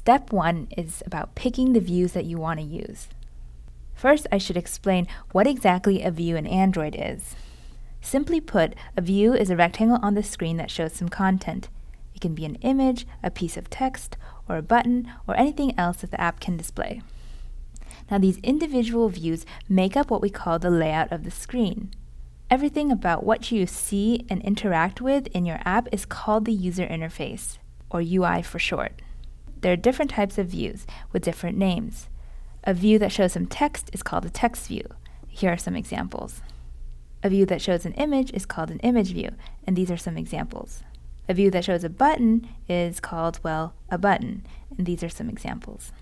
Step 1 is about picking the views that you want to use. First, I should explain what exactly a view in Android is. Simply put, a view is a rectangle on the screen that shows some content. It can be an image, a piece of text, or a button, or anything else that the app can display. Now, these individual views make up what we call the layout of the screen. Everything about what you see and interact with in your app is called the user interface, or UI for short. There are different types of views with different names. A view that shows some text is called a text view. Here are some examples. A view that shows an image is called an image view, and these are some examples. A view that shows a button is called, well, a button, and these are some examples.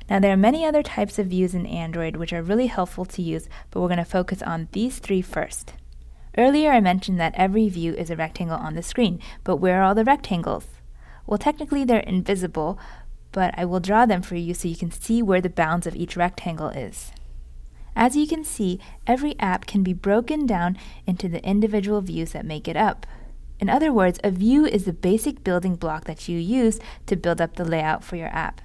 Now, there are many other types of views in Android which are really helpful to use, but we're going to focus on these three first. Earlier, I mentioned that every view is a rectangle on the screen, but where are all the rectangles? Well, technically they're invisible, but I will draw them for you so you can see where the bounds of each rectangle is. As you can see, every app can be broken down into the individual views that make it up. In other words, a view is the basic building block that you use to build up the layout for your app.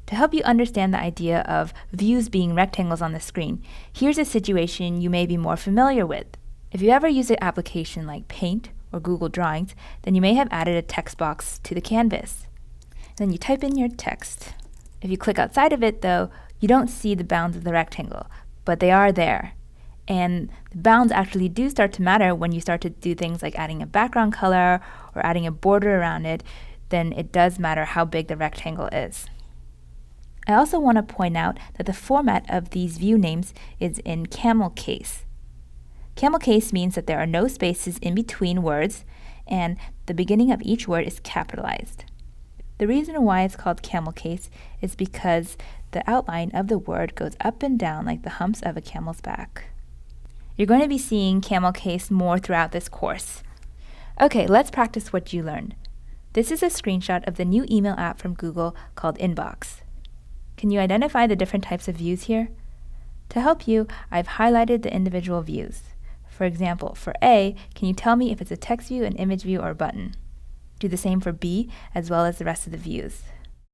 To help you understand the idea of views being rectangles on the screen, here's a situation you may be more familiar with. If you ever use an application like Paint or Google Drawings, then you may have added a text box to the canvas. Then you type in your text. If you click outside of it, though, you don't see the bounds of the rectangle, but they are there. And the bounds actually do start to matter when you start to do things like adding a background color or adding a border around it. Then it does matter how big the rectangle is. I also want to point out that the format of these view names is in camel case. Camel case means that there are no spaces in between words, and the beginning of each word is capitalized. The reason why it's called camel case is because the outline of the word goes up and down like the humps of a camel's back. You're going to be seeing camel case more throughout this course. Okay, let's practice what you learned. This is a screenshot of the new email app from Google called Inbox. Can you identify the different types of views here? To help you, I've highlighted the individual views. For example, for A, can you tell me if it's a text view, an image view, or a button? Do the same for B, as well as the rest of the views.